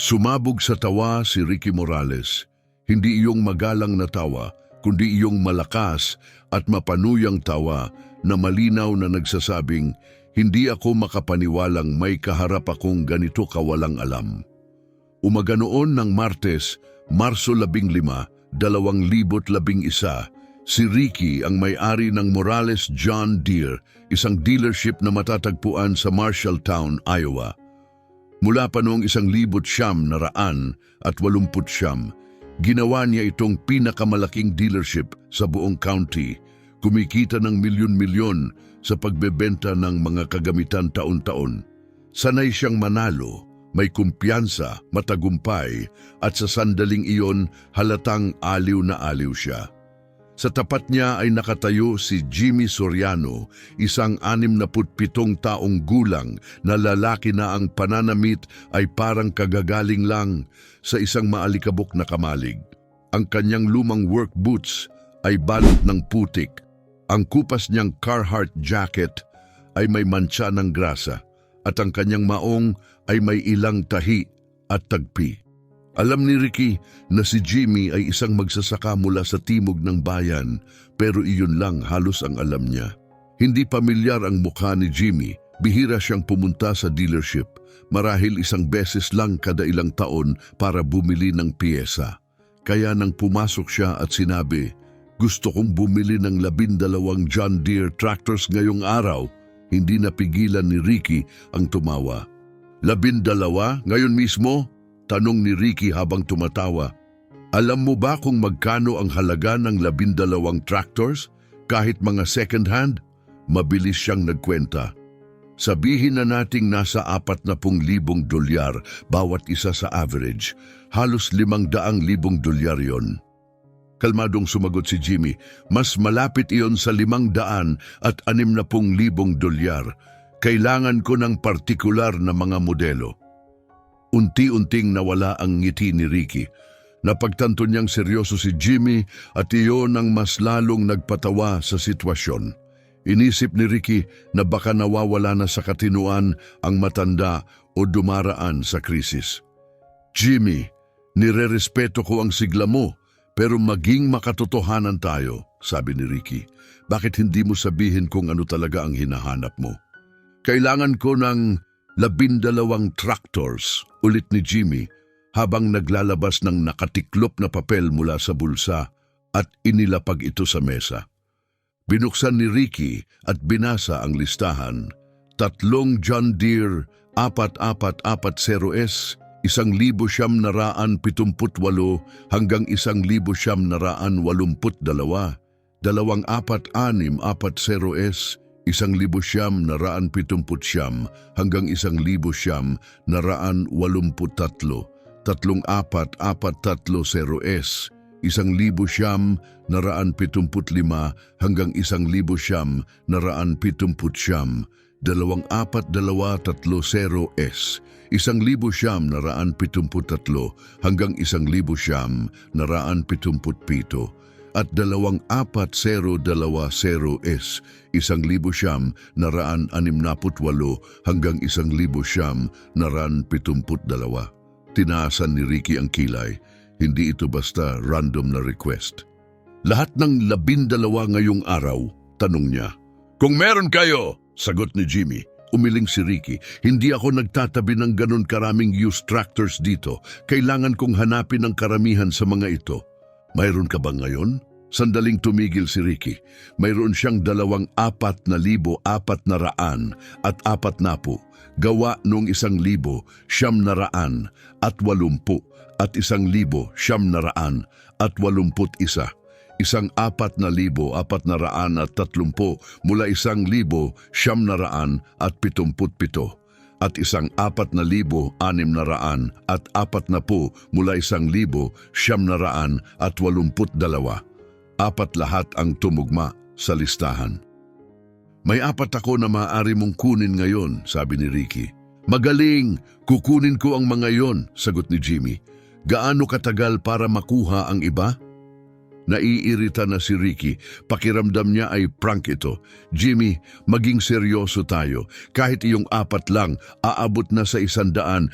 Sumabog sa tawa si Ricky Morales. Hindi iyong magalang na tawa, kundi iyong malakas at mapanuyang tawa na malinaw na nagsasabing, hindi ako makapaniwalang may kaharap akong ganito kawalang alam. Umaga noon ng Martes, Marso 15, 2011, si Ricky ang may-ari ng Morales John Deere, isang dealership na matatagpuan sa Marshalltown, Iowa. Mula pa noong 1980, ginawa niya itong pinakamalaking dealership sa buong county, kumikita ng milyon-milyon sa pagbebenta ng mga kagamitan taon-taon. Sanay siyang manalo, may kumpiyansa, matagumpay, at sa sandaling iyon halatang aliw na aliw siya. Sa tapat niya ay nakatayo si Jimmy Soriano, isang 67 taong gulang na lalaki na ang pananamit ay parang kagagaling lang sa isang maalikabok na kamalig. Ang kanyang lumang work boots ay balot ng putik. Ang kupas niyang Carhartt jacket ay may mantsa ng grasa at ang kanyang maong ay may ilang tahi at tagpi. Alam ni Ricky na si Jimmy ay isang magsasaka mula sa timog ng bayan, pero iyon lang halos ang alam niya. Hindi pamilyar ang mukha ni Jimmy, bihira siyang pumunta sa dealership, marahil isang beses lang kada ilang taon para bumili ng piyesa. Kaya nang pumasok siya at sinabi, gusto kong bumili ng 12 John Deere tractors ngayong araw, hindi napigilan ni Ricky ang tumawa. 12 ngayon mismo? Tanong ni Ricky habang tumatawa. Alam mo ba kung magkano ang halaga ng 12 tractors? Kahit mga second hand? Mabilis siyang nagkwenta. Sabihin na nating nasa 40,000 dolyar bawat isa sa average. Halos 500,000 dolyar yon. Kalmadong sumagot si Jimmy, mas malapit iyon sa 500,000 at 60,000 dolyar. Kailangan ko ng partikular na mga modelo. Unti-unting nawala ang ngiti ni Ricky. Napagtanto niyang seryoso si Jimmy at iyon ang mas lalong nagpatawa sa sitwasyon. Inisip ni Ricky na baka nawawala na sa katinuan ang matanda o dumaraan sa krisis. Jimmy, nirerespeto ko ang sigla mo, pero maging makatotohanan tayo, sabi ni Ricky. Bakit hindi mo sabihin kung ano talaga ang hinahanap mo? Kailangan ko ng 12 tractors, ulit ni Jimmy, habang naglalabas ng nakatiklop na papel mula sa bulsa at inilapag ito sa mesa. Binuksan ni Ricky at binasa ang listahan. 3 John Deere 4440S, 1,978 hanggang 1,982, 2464S, 1,979 hanggang 1,983, 3440S, 1,975 hanggang 1,979, 2420S, 1,973 hanggang 1,977, at 2420S, 1,968 hanggang 1,972. Tinaasan ni Ricky ang kilay. Hindi ito basta random na request. Lahat ng 12 ngayong araw, tanong niya. Kung meron kayo, sagot ni Jimmy. Umiling si Ricky. Hindi ako nagtatabi ng ganun karaming used tractors dito. Kailangan kong hanapin ang karamihan sa mga ito. Mayroon ka ba ngayon? Sandaling tumigil si Ricky. Mayroon siyang 24,400 at 40, gawa noong 1,980 at 80 at 1,981, isang 4,430 mula 1,977 at isang 4,600 at 40 mula 1,982. Apat lahat ang tumugma sa listahan. May 4 ako na maaari mong kunin ngayon, sabi ni Ricky. Magaling! Kukunin ko ang mga yon, sagot ni Jimmy. Gaano katagal para makuha ang iba? Naiirita na si Ricky. Pakiramdam niya ay prank ito. Jimmy, maging seryoso tayo. Kahit iyong 4 lang, aabot na sa 160,000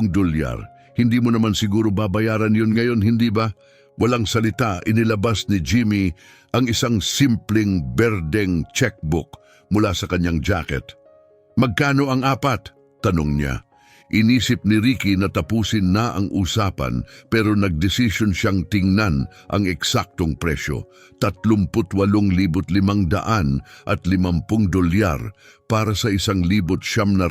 dolyar. Hindi mo naman siguro babayaran yun ngayon, hindi ba? Walang salita, inilabas ni Jimmy ang isang simpleng berdeng checkbook mula sa kanyang jacket. Magkano ang 4? Tanong niya. Inisip ni Ricky na tapusin na ang usapan pero nagdesisyon siyang tingnan ang eksaktong presyo, 38,550 dolyar para sa 1,980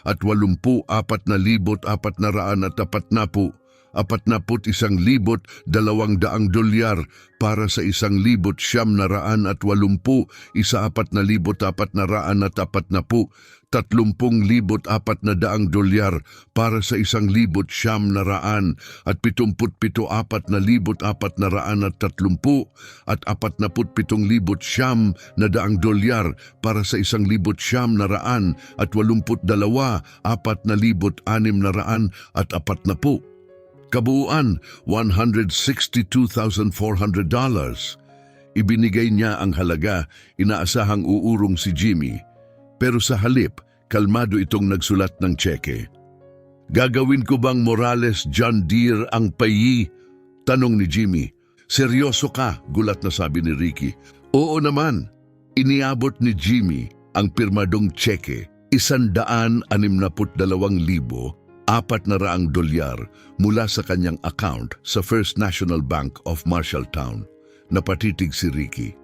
at 84,440 41,200 dolyar para sa 1,980 1,440 30,400 dolyar para sa 1,900 at 77,430 at 47,900 dolyar para sa 1,900 at 82,460 at 40. Kabuuan, $162,400. Ibinigay niya ang halaga, inaasahang uurong si Jimmy. Pero sa halip, kalmado itong nagsulat ng tseke. Gagawin ko bang Morales John Deere ang payi? Tanong ni Jimmy. Seryoso ka? Gulat na sabi ni Ricky. Oo naman. Iniabot ni Jimmy ang pirmadong tseke, 162,400 dolyar mula sa kanyang account sa First National Bank of Marshalltown. Napatitig si Ricky.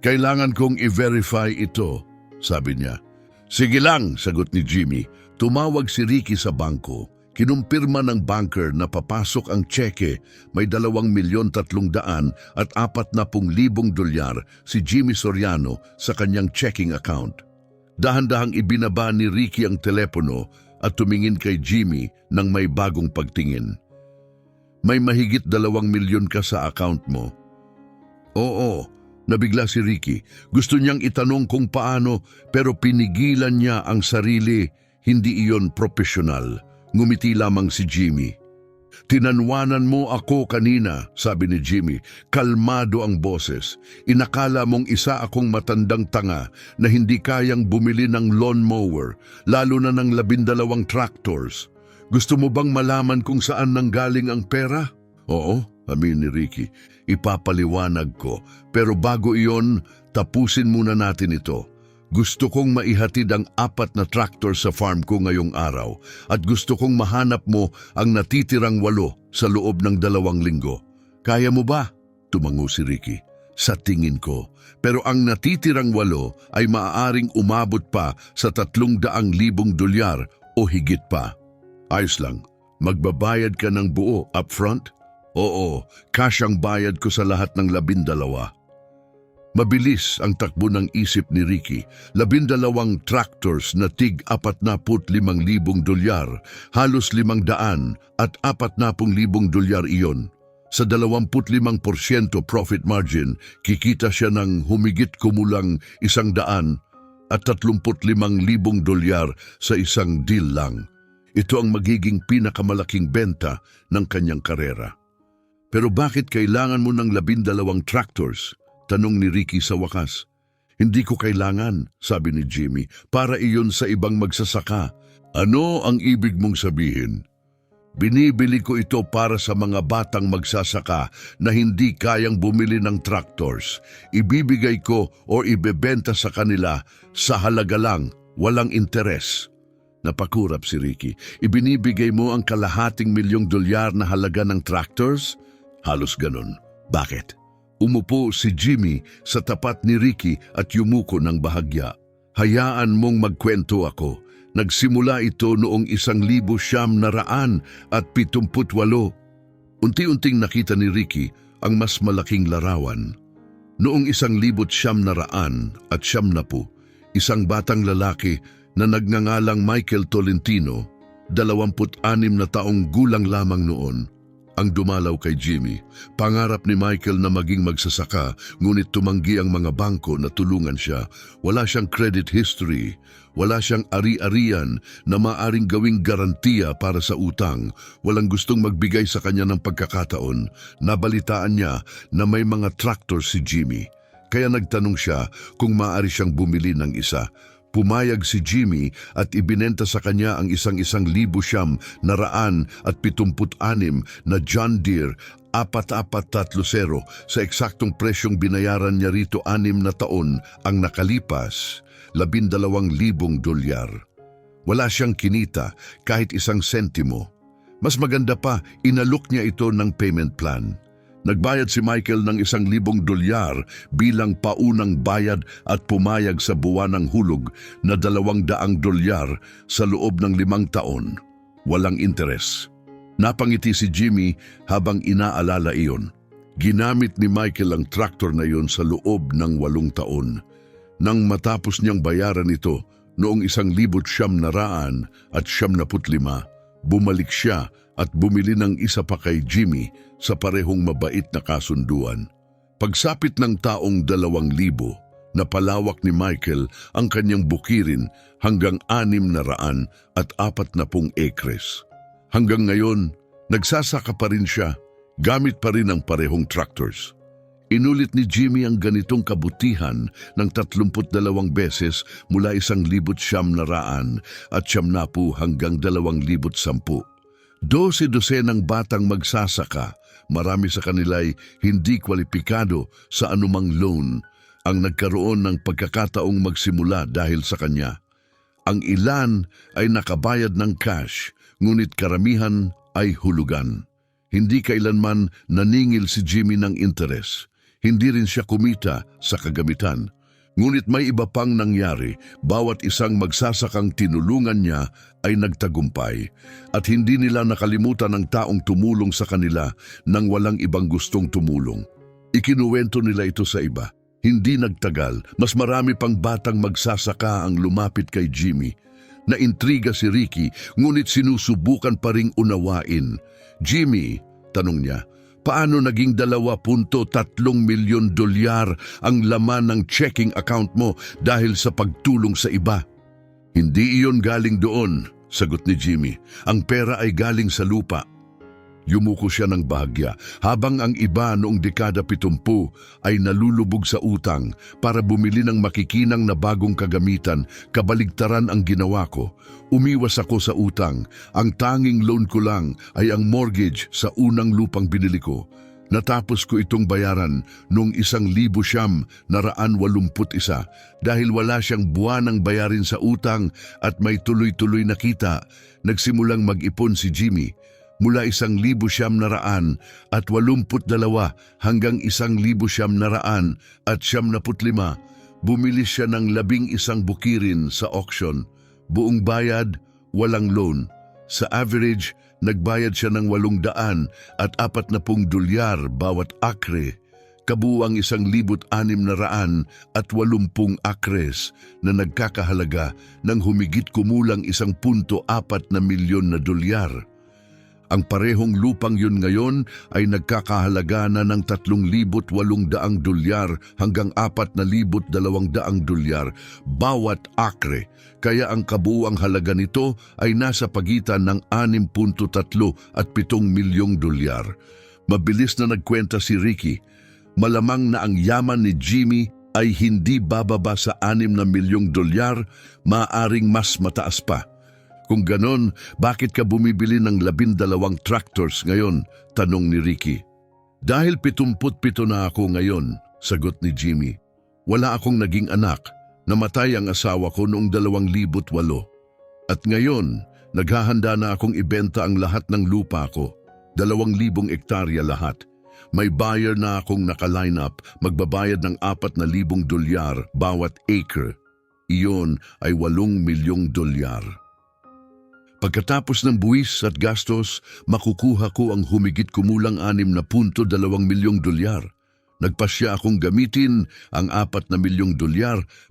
Kailangan kong i-verify ito, sabi niya. Sige lang, sagot ni Jimmy. Tumawag si Ricky sa bangko. Kinumpirma ng banker na papasok ang tseke, may 2,300,000 at 40,000 dolyar si Jimmy Soriano sa kanyang checking account. Dahan-dahang ibinaba ni Ricky ang telepono at tumingin kay Jimmy nang may bagong pagtingin. May mahigit 2,000,000 ka sa account mo. Oo, nabigla si Ricky. Gusto niyang itanong kung paano pero pinigilan niya ang sarili. Hindi iyon profesional. Ngumiti lamang si Jimmy. Tinanwanan mo ako kanina, sabi ni Jimmy. Kalmado ang boses. Inakala mong isa akong matandang tanga na hindi kayang bumili ng lawnmower, lalo na ng 12 tractors. Gusto mo bang malaman kung saan nanggaling ang pera? Oo, amin ni Ricky. Ipapaliwanag ko. Pero bago iyon, tapusin muna natin ito. Gusto kong maihatid ang 4 na tractor sa farm ko ngayong araw at gusto kong mahanap mo ang natitirang 8 sa loob ng 2 linggo. Kaya mo ba? Tumango si Ricky. Sa tingin ko. Pero ang natitirang 8 ay maaaring umabot pa sa 300,000 dolyar o higit pa. Ayos lang. Magbabayad ka ng buo upfront? Oo, cash ang bayad ko sa lahat ng 12. Mabilis ang takbo ng isip ni Ricky. 12 tractors na tig 45,000 dolyar, halos 500 at 40,000 dolyar iyon. Sa 25% profit margin, kikita siya ng humigit kumulang 100 at 35,000 dolyar sa isang deal lang. Ito ang magiging pinakamalaking benta ng kanyang karera. Pero bakit kailangan mo ng 12 tractors? Tanong ni Ricky sa wakas. Hindi ko kailangan, sabi ni Jimmy, para iyon sa ibang magsasaka. Ano ang ibig mong sabihin? Binibili ko ito para sa mga batang magsasaka na hindi kayang bumili ng tractors. Ibibigay ko o ibebenta sa kanila sa halaga lang, walang interes. Napakurap si Ricky. Ibinibigay mo ang $250,000 na halaga ng tractors? Halos ganun. Bakit? Umupo si Jimmy sa tapat ni Ricky at yumuko ng bahagya. Hayaan mong magkwento ako. Nagsimula ito noong 1978. Unti-unting nakita ni Ricky ang mas malaking larawan. Noong 1970, isang batang lalaki na nagngangalang Michael Tolentino, 26 na taong gulang lamang noon, ang dumalaw kay Jimmy. Pangarap ni Michael na maging magsasaka, ngunit tumanggi ang mga bangko na tulungan siya. Wala siyang credit history, wala siyang ari-arian na maaring gawing garantiya para sa utang. Walang gustong magbigay sa kanya ng pagkakataon. Nabalitaan niya na may mga tractor si Jimmy. Kaya nagtanong siya kung maaari siyang bumili ng isa. Pumayag si Jimmy at ibinenta sa kanya ang isang-1,976 na John Deere 4430 sa eksaktong presyong binayaran niya rito 6 na taon ang nakalipas, $12,000. Wala siyang kinita kahit 1 sentimo. Mas maganda pa, inalok niya ito ng payment plan. Nagbayad si Michael ng $1,000 bilang paunang bayad at pumayag sa buwanang hulog na $200 sa loob ng 5 taon. Walang interes. Napangiti si Jimmy habang inaalala iyon. Ginamit ni Michael ang traktor na iyon sa loob ng 8 taon. Nang matapos niyang bayaran ito noong 1,975, bumalik siya at bumili ng isa pa kay Jimmy sa parehong mabait na kasunduan. Pagsapit ng taong 2,000, napalawak ni Michael ang kanyang bukirin hanggang 640 acres. Hanggang ngayon, nagsasaka pa rin siya, gamit pa rin ang parehong tractors. Inulit ni Jimmy ang ganitong kabutihan ng 32 beses mula 1,900 at 70 hanggang 2,010. 12 ng batang magsasaka, marami sa kanila'y hindi kwalipikado sa anumang loan, ang nagkaroon ng pagkakataong magsimula dahil sa kanya. Ang ilan ay nakabayad ng cash, ngunit karamihan ay hulugan. Hindi kailanman naningil si Jimmy ng interes. Hindi rin siya kumita sa kagamitan. Ngunit may iba pang nangyari, bawat isang magsasakang tinulungan niya ay nagtagumpay at hindi nila nakalimutan ang taong tumulong sa kanila nang walang ibang gustong tumulong. Ikinuwento nila ito sa iba. Hindi nagtagal, mas marami pang batang magsasaka ang lumapit kay Jimmy. Naintriga si Ricky, ngunit sinusubukan pa ring unawain. Jimmy, tanong niya, paano naging $2.3 milyon ang laman ng checking account mo dahil sa pagtulong sa iba? Hindi iyon galing doon, sagot ni Jimmy. Ang pera ay galing sa lupa. Yumuko siya ng bahagya habang ang iba noong dekada 70 ay nalulubog sa utang para bumili ng makikinang na bagong kagamitan. Kabaligtaran ang ginawa ko. Umiwas ako sa utang. Ang tanging loan ko lang ay ang mortgage sa unang lupang binili ko. Natapos ko itong bayaran noong 1,981 dahil wala siyang buwanang bayarin sa utang at may tuloy-tuloy na kita. Nagsimulang mag-ipon si Jimmy. Mula 1,982 hanggang 1,975, bumili siya ng 11 bukirin sa auction. Buong bayad, walang loan. Sa average, nagbayad siya ng $840 bawat akre. Kabuang 1,680 acres na nagkakahalaga ng humigit kumulang $1.4 milyon. Ang parehong lupang yun ngayon ay nagkakahalaga na ng $3,800 hanggang $4,200 bawat akre. Kaya ang kabuuang halaga nito ay nasa pagitan ng $6.3 at $7 milyong. Mabilis na nagkwenta si Ricky. Malamang na ang yaman ni Jimmy ay hindi bababa sa $6 na milyong, maaring mas mataas pa. Kung ganon, bakit ka bumibili ng 12 tractors ngayon? Tanong ni Ricky. Dahil 77 na ako ngayon, sagot ni Jimmy. Wala akong naging anak. Namatay ang asawa ko noong 2008. At ngayon, naghahanda na akong ibenta ang lahat ng lupa ko. 2,000 hektarya lahat. May buyer na akong naka-line up, magbabayad ng $4,000 bawat acre. Iyon ay $8 milyong. Pagkatapos ng buwis at gastos, makukuha ko ang humigit kumulang $6.2 milyong. Nagpasya akong gamitin ang $4 milyong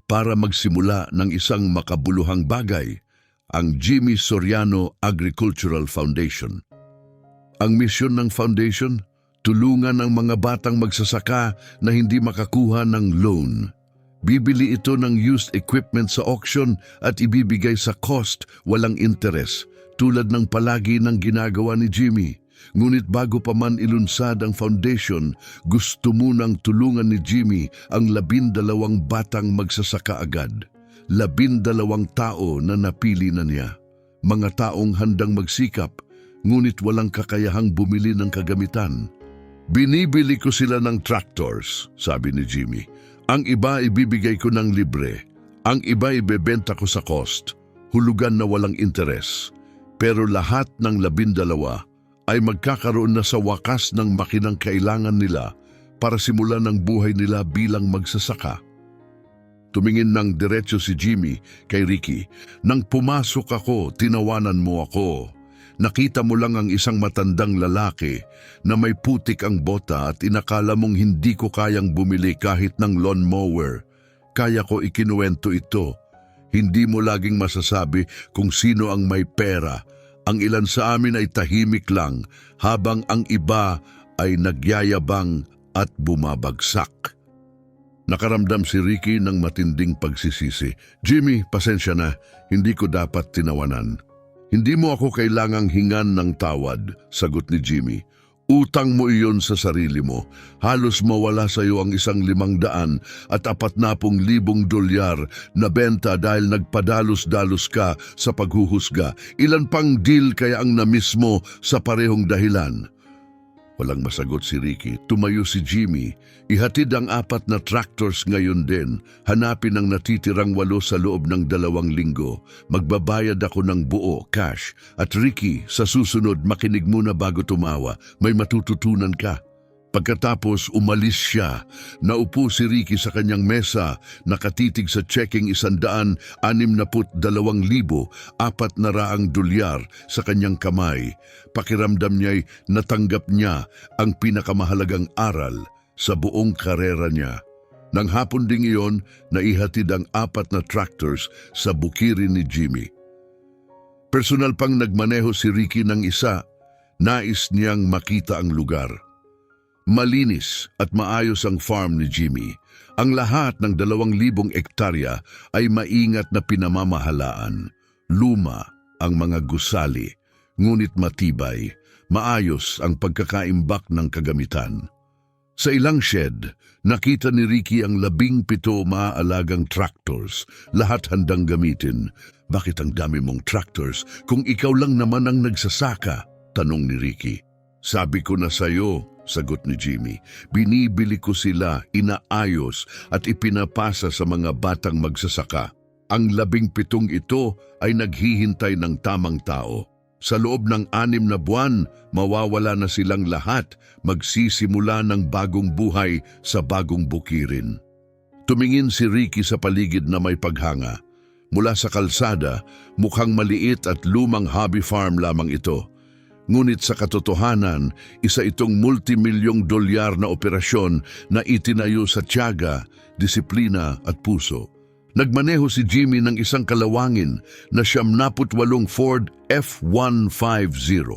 para magsimula ng isang makabuluhang bagay, ang Jimmy Soriano Agricultural Foundation. Ang misyon ng foundation, tulungan ang mga batang magsasaka na hindi makakuha ng loan. Bibili ito ng used equipment sa auction at ibibigay sa cost walang interes, tulad ng palagi ng ginagawa ni Jimmy. Ngunit bago pa man ilunsad ang foundation, gusto munang tulungan ni Jimmy ang 12 batang magsasaka agad. 12 tao na napili na niya. Mga taong handang magsikap, ngunit walang kakayahang bumili ng kagamitan. Binibili ko sila ng tractors, sabi ni Jimmy. Ang iba ibibigay ko ng libre. Ang iba ibebenta ko sa cost, hulugan na walang interes. Pero lahat ng 12 ay magkakaroon na sa wakas ng makinang kailangan nila para simulan ang buhay nila bilang magsasaka. Tumingin ng diretso si Jimmy kay Ricky. Nang pumasok ako, tinawanan mo ako. Nakita mo lang ang isang matandang lalaki na may putik ang bota at inakala mong hindi ko kayang bumili kahit ng lawnmower. Kaya ko ikinuwento ito. Hindi mo laging masasabi kung sino ang may pera. Ang ilan sa amin ay tahimik lang habang ang iba ay nagyayabang at bumabagsak. Nakaramdam si Ricky ng matinding pagsisisi. Jimmy, pasensya na. Hindi ko dapat tinawanan. Hindi mo ako kailangang hingan ng tawad, sagot ni Jimmy. Utang mo iyon sa sarili mo. Halos mawala sa iyo ang $500 at $40,000 na benta dahil nagpadalos-dalos ka sa paghuhusga. Ilan pang deal kaya ang na-miss mo sa parehong dahilan? Walang masagot si Ricky. Tumayo si Jimmy. Ihatid ang 4 na tractors ngayon din. Hanapin ang natitirang 8 sa loob ng 2 linggo. Magbabayad ako ng buo, cash. At Ricky, sa susunod, makinig muna bago tumawa. May matututunan ka. Pagkatapos umalis siya, naupo si Ricky sa kanyang mesa, nakatitig sa checking $162,400 sa kanyang kamay. Pakiramdam niya'y natanggap niya ang pinakamahalagang aral sa buong karera niya. Nang hapon ding iyon, naihatid ang 4 na tractors sa bukirin ni Jimmy. Personal pang nagmaneho si Ricky ng isa, nais niyang makita ang lugar. Malinis at maayos ang farm ni Jimmy. Ang lahat ng 2,000 ektarya ay maingat na pinamamahalaan. Luma ang mga gusali, ngunit matibay. Maayos ang pagkakaimbak ng kagamitan. Sa ilang shed, nakita ni Ricky ang 17 maaalagang tractors, lahat handang gamitin. Bakit ang dami mong tractors kung ikaw lang naman ang nagsasaka? Tanong ni Ricky. Sabi ko na sa'yo, sagot ni Jimmy. Binibili ko sila, inaayos at ipinapasa sa mga batang magsasaka. Ang 17 ito ay naghihintay ng tamang tao. Sa loob ng 6 na buwan, mawawala na silang lahat, magsisimula ng bagong buhay sa bagong bukirin. Tumingin si Ricky sa paligid na may paghanga. Mula sa kalsada, mukhang maliit at lumang hobby farm lamang ito. Ngunit sa katotohanan, isa itong multimilyong dolyar na operasyon na itinayo sa tiyaga, disiplina at puso. Nagmaneho si Jimmy ng isang kalawangin na 78 Ford F-150.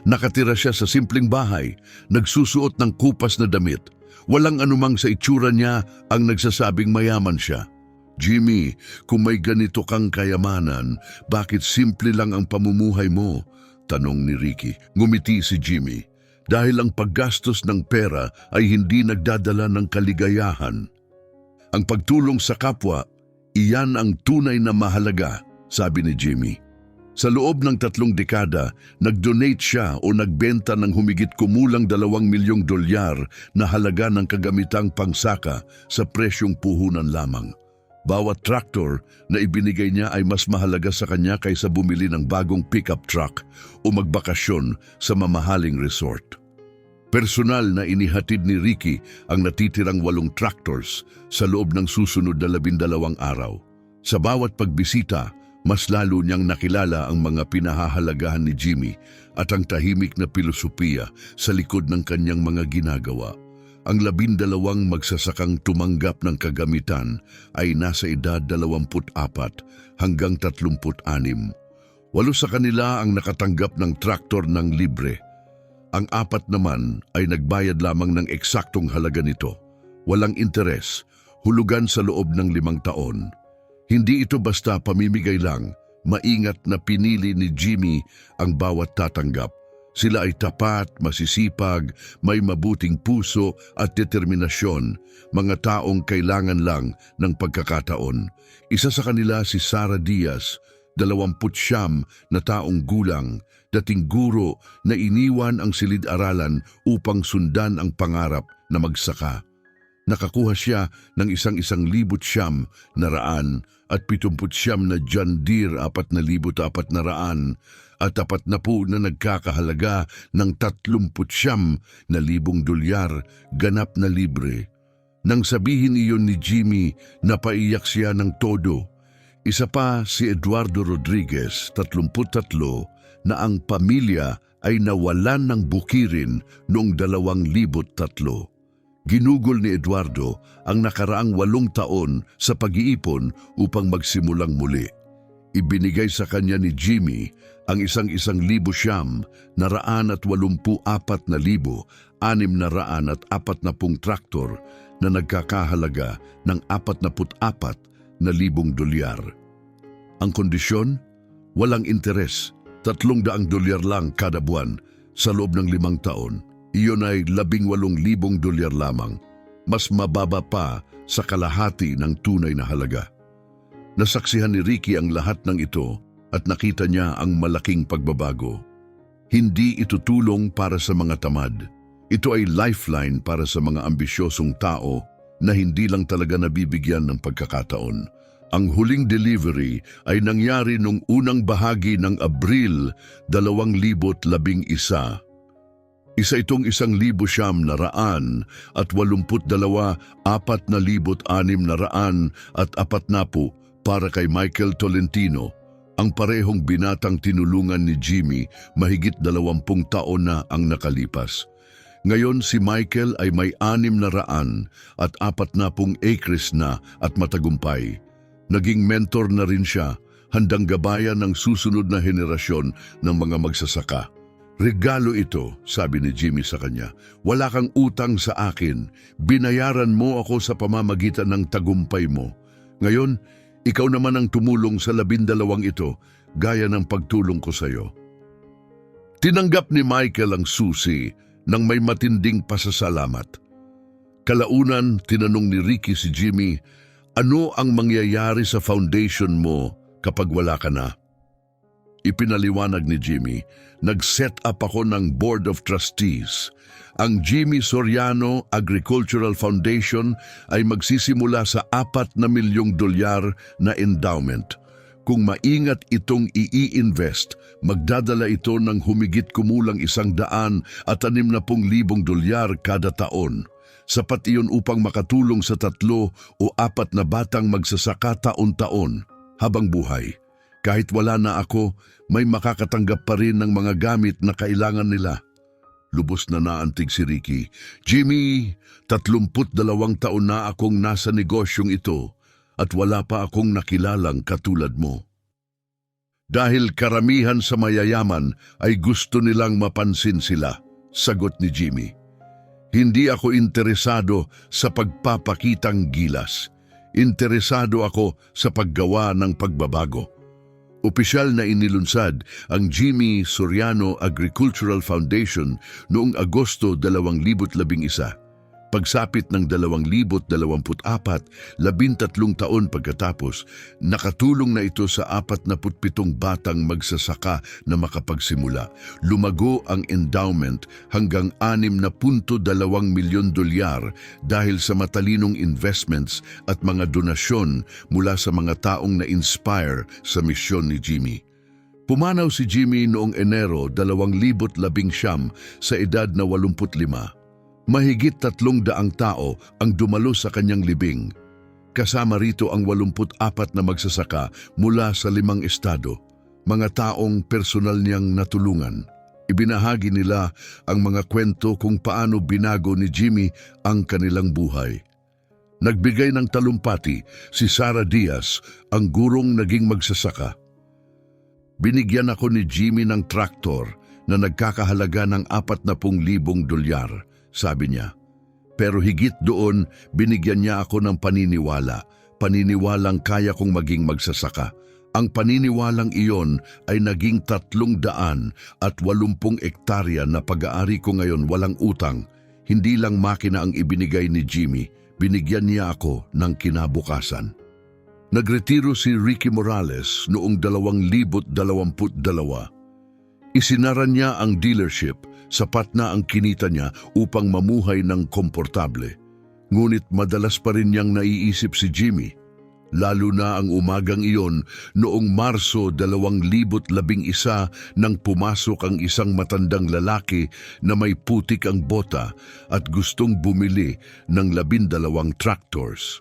Nakatira siya sa simpleng bahay, nagsusuot ng kupas na damit. Walang anumang sa itsura niya ang nagsasabing mayaman siya. Jimmy, kung may ganito kang kayamanan, bakit simple lang ang pamumuhay mo? Tanong ni Ricky. Ngumiti si Jimmy. Dahil ang paggastos ng pera ay hindi nagdadala ng kaligayahan. Ang pagtulong sa kapwa, iyan ang tunay na mahalaga, sabi ni Jimmy. Sa loob ng 3 dekada, nag-donate siya o nagbenta ng humigit kumulang $2 milyong na halaga ng kagamitang pangsaka sa presyong puhunan lamang. Bawat tractor na ibinigay niya ay mas mahalaga sa kanya kaysa bumili ng bagong pickup truck o magbakasyon sa mamahaling resort. Personal na inihatid ni Ricky ang natitirang 8 tractors sa loob ng susunod na 12 araw. Sa bawat pagbisita, mas lalo niyang nakilala ang mga pinahahalagahan ni Jimmy at ang tahimik na pilosopiya sa likod ng kanyang mga ginagawa. Ang 12 magsasakang tumanggap ng kagamitan ay nasa edad 24 hanggang 36. 8 sa kanila ang nakatanggap ng traktor ng libre. Ang 4 naman ay nagbayad lamang ng eksaktong halaga nito. Walang interes, hulugan sa loob ng 5 taon. Hindi ito basta pamimigay lang, maingat na pinili ni Jimmy ang bawat tatanggap. Sila ay tapat, masisipag, may mabuting puso at determinasyon, mga taong kailangan lang ng pagkakataon. Isa sa kanila si Sara Diaz, 29 na taong gulang, dating guro na iniwan ang silid-aralan upang sundan ang pangarap na magsaka. Nakakuha siya ng 1,100 na raan at 79 na John Deere 4,400 at 40 na nagkakahalaga ng 39,000 dolyar ganap na libre. Nang sabihin iyon ni Jimmy, napaiyak siya ng todo. Isa pa si Eduardo Rodriguez, 33, na ang pamilya ay nawalan ng bukirin noong 2003. Ginugol ni Eduardo ang nakaraang 8 taon sa pag-iipon upang magsimulang muli. Ibinigay sa kanya ni Jimmy ang 1,100 na raan at 84,640 traktor na nagkakahalaga ng 44,000 dolyar. Ang kondisyon? Walang interes, 300 dolyar lang kada buwan sa loob ng 5 taon. Iyon ay 18,000 dolyar lamang, mas mababa pa sa kalahati ng tunay na halaga. Nasaksihan ni Ricky ang lahat ng ito at nakita niya ang malaking pagbabago. Hindi ito tulong para sa mga tamad. Ito ay lifeline para sa mga ambisyosong tao na hindi lang talaga nabibigyan ng pagkakataon. Ang huling delivery ay nangyari nung unang bahagi ng Abril 2011. Isa itong 1,100 na raan at 82,400 at 40 para kay Michael Tolentino, ang parehong binatang tinulungan ni Jimmy mahigit 20 taon na ang nakalipas. Ngayon si Michael ay may 600 at 40 acres na at matagumpay. Naging mentor na rin siya, handang gabayan ng susunod na henerasyon ng mga magsasaka. Regalo ito, sabi ni Jimmy sa kanya. Wala kang utang sa akin. Binayaran mo ako sa pamamagitan ng tagumpay mo. Ngayon, ikaw naman ang tumulong sa 12 ito, gaya ng pagtulong ko sa iyo. Tinanggap ni Michael ang susi nang may matinding pasasalamat. Kalaunan, tinanong ni Ricky si Jimmy, ano ang mangyayari sa foundation mo kapag wala ka na? Ipinaliwanag ni Jimmy, nag-set up ako ng Board of Trustees. Ang Jimmy Soriano Agricultural Foundation ay magsisimula sa 4 na milyong dolyar na endowment. Kung maingat itong i-invest, magdadala ito ng humigit kumulang 160,000 dolyar kada taon. Sapat iyon upang makatulong sa 3 o 4 na batang magsasaka taon-taon habang buhay. Kahit wala na ako, may makakatanggap pa rin ng mga gamit na kailangan nila. Lubos na naantig si Ricky. Jimmy, 32 taon na akong nasa negosyong ito at wala pa akong nakilalang katulad mo. Dahil karamihan sa mayayaman ay gusto nilang mapansin sila, sagot ni Jimmy. Hindi ako interesado sa pagpapakitang gilas. Interesado ako sa paggawa ng pagbabago. Opisyal na inilunsad ang Jimmy Soriano Agricultural Foundation noong Agosto 2011. Pagsapit ng 2024, 13 taon pagkatapos, nakatulong na ito sa 47 batang magsasaka na makapagsimula. Lumago ang endowment hanggang 6.2 milyon dolyar dahil sa matalinong investments at mga donasyon mula sa mga taong na-inspire sa misyon ni Jimmy. Pumanaw si Jimmy noong Enero 2019 sa edad na 85. Mahigit 300 tao ang dumalo sa kanyang libing. Kasama rito ang 84 na magsasaka mula sa 5 estado, mga taong personal niyang natulungan. Ibinahagi nila ang mga kwento kung paano binago ni Jimmy ang kanilang buhay. Nagbigay ng talumpati si Sara Diaz, ang gurong naging magsasaka. Binigyan ako ni Jimmy ng traktor, na nagkakahalaga ng 40,000 dolyar, sabi niya. Pero higit doon, binigyan niya ako ng paniniwala, paniniwalang kaya kong maging magsasaka. Ang paniniwalang iyon ay naging 380 ektarya na pag-aari ko ngayon walang utang. Hindi lang makina ang ibinigay ni Jimmy, binigyan niya ako ng kinabukasan. Nagretiro si Ricky Morales noong 2022. Isinara niya ang dealership, sapat na ang kinita niya upang mamuhay ng komportable. Ngunit madalas pa rin niyang naiisip si Jimmy. Lalo na ang umagang iyon noong Marso 2011 nang pumasok ang isang matandang lalaki na may putik ang bota at gustong bumili ng 12 tractors.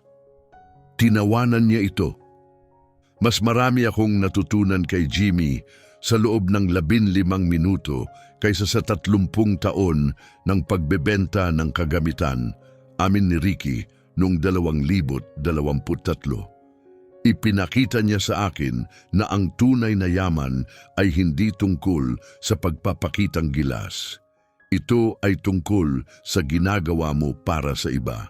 Tinawanan niya ito. Mas marami akong natutunan kay Jimmy sa loob ng 15 minuto kaysa sa 30 taon ng pagbebenta ng kagamitan, amin ni Ricky noong 2023. Ipinakita niya sa akin na ang tunay na yaman ay hindi tungkol sa pagpapakitang gilas. Ito ay tungkol sa ginagawa mo para sa iba.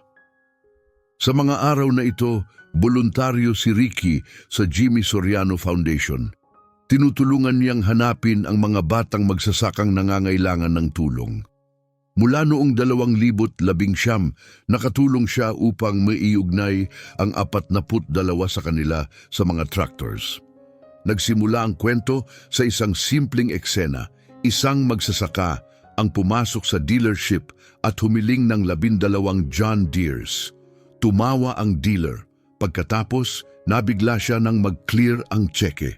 Sa mga araw na ito, voluntaryo si Ricky sa Jimmy Soriano Foundation. Tinutulungan niyang hanapin ang mga batang magsasakang nangangailangan ng tulong. Mula noong 2019, nakatulong siya upang maiugnay ang 42 sa kanila sa mga tractors. Nagsimula ang kwento sa isang simpleng eksena, isang magsasaka ang pumasok sa dealership at humiling ng 12 John Deeres. Tumawa ang dealer. Pagkatapos, nabigla siya nang mag-clear ang tseke.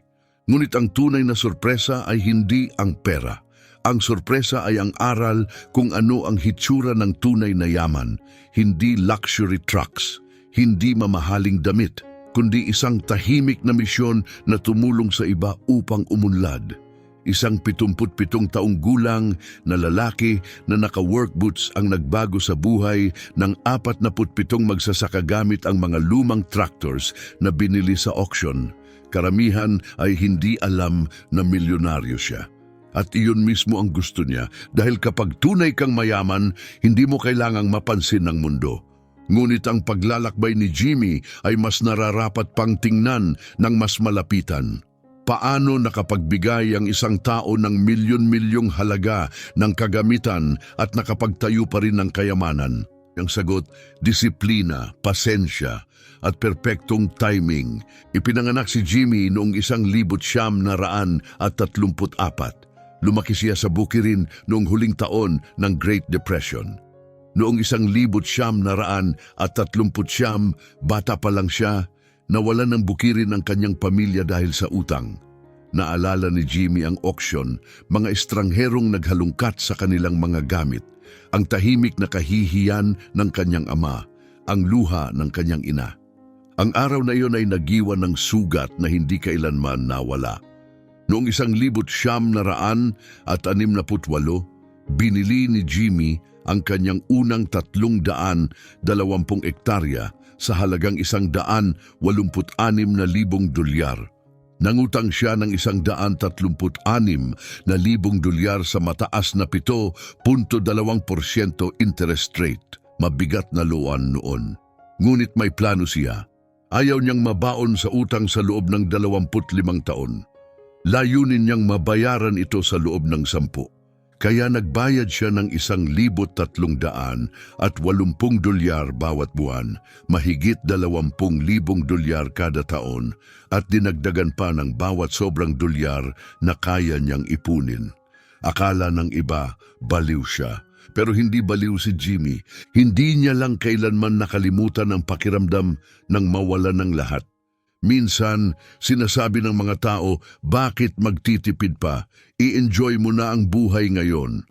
Ngunit ang tunay na sorpresa ay hindi ang pera. Ang sorpresa ay ang aral kung ano ang hitsura ng tunay na yaman, hindi luxury trucks, hindi mamahaling damit, kundi isang tahimik na misyon na tumulong sa iba upang umunlad. Isang 77 taong gulang na lalaki na naka-work boots ang nagbago sa buhay ng 47 magsasaka gamit ang mga lumang tractors na binili sa auction. Karamihan ay hindi alam na milyonaryo siya. At iyon mismo ang gusto niya dahil kapag tunay kang mayaman, hindi mo kailangang mapansin ng mundo. Ngunit ang paglalakbay ni Jimmy ay mas nararapat pang tingnan ng mas malapitan. Paano nakapagbigay ang isang tao ng milyon-milyong halaga ng kagamitan at nakapagtayo pa rin ng kayamanan? Ang sagot, disiplina, pasensya at perpektong timing. Ipinanganak si Jimmy noong 1934. Lumaki siya sa Bukirin noong huling taon ng Great Depression. Noong 1939, bata pa lang siya, nawalan ng Bukirin ang kanyang pamilya dahil sa utang. Naalala ni Jimmy ang auction, mga estrangherong naghalungkat sa kanilang mga gamit, ang tahimik na kahihiyan ng kanyang ama, ang luha ng kanyang ina. Ang araw na iyon ay nagiwan ng sugat na hindi kailanman nawala. Noong 1968, binili ni Jimmy ang kanyang unang 320 ektarya sa halagang 186,000 dolyar. Nangutang siya ng 136,000 dolyar sa mataas na 7.2% interest rate. Mabigat na loan noon. Ngunit may plano siya. Ayaw niyang mabaon sa utang sa loob ng 25 taon. Layunin niyang mabayaran ito sa loob ng 10. Kaya nagbayad siya ng 1,380 dolyar bawat buwan, mahigit 20,000 dolyar kada taon, at dinagdagan pa ng bawat sobrang dolyar na kaya niyang ipunin. Akala ng iba, baliw siya. Pero hindi baliw si Jimmy. Hindi niya lang kailanman nakalimutan ang pakiramdam ng mawala ng lahat. Minsan, sinasabi ng mga tao, bakit magtitipid pa? I-enjoy mo na ang buhay ngayon.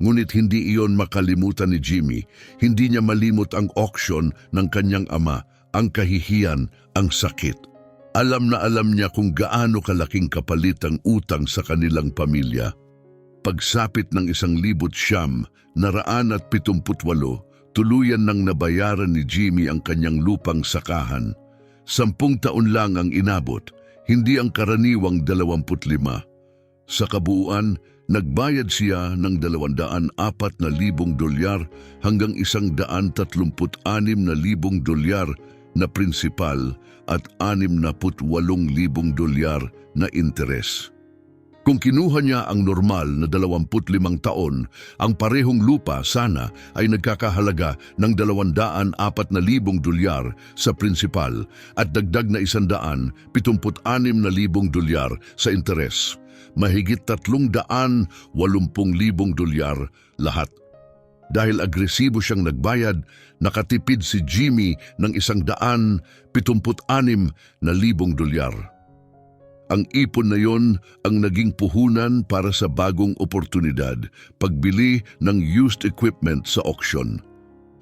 Ngunit hindi iyon makalimutan ni Jimmy. Hindi niya malimot ang auction ng kanyang ama, ang kahihiyan, ang sakit. Alam na alam niya kung gaano kalaking kapalit ang utang sa kanilang pamilya. Pagsapit ng 1,978, tuluyan nang nabayaran ni Jimmy ang kanyang lupang sakahan. 10 taon lang ang inabot, hindi ang karaniwang 25. Sa kabuuan, Nagbayad siya ng 204,000 dolyar hanggang 136,000 dolyar na prinsipal at 68,000 dolyar na interes. Kung kinuha niya ang normal na 25 taon, ang parehong lupa sana ay nagkakahalaga ng 204,000 dolyar sa prinsipal at dagdag na 176,000 dolyar sa interes. Mahigit 380,000 dolyar lahat. Dahil agresibo siyang nagbayad, nakatipid si Jimmy ng 176,000 dolyar. Ang ipon na yon ang naging puhunan para sa bagong oportunidad, pagbili ng used equipment sa auction.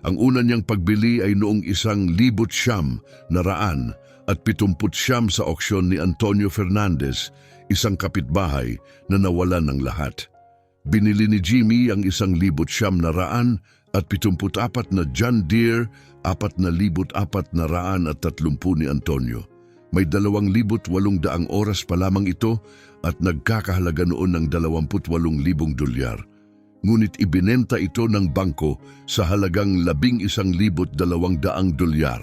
Ang una niyang pagbili ay noong 1,900 at 79 sa auction ni Antonio Fernandez, isang kapitbahay na nawalan ng lahat. Binili ni Jimmy ang 1,900 at 74 na John Deere, 4,430 ni Antonio. May 2,800 oras pa lamang ito at nagkakahalaga noon ng 28,000 dolyar. Ngunit ibinenta ito ng bangko sa halagang 11,200 dolyar.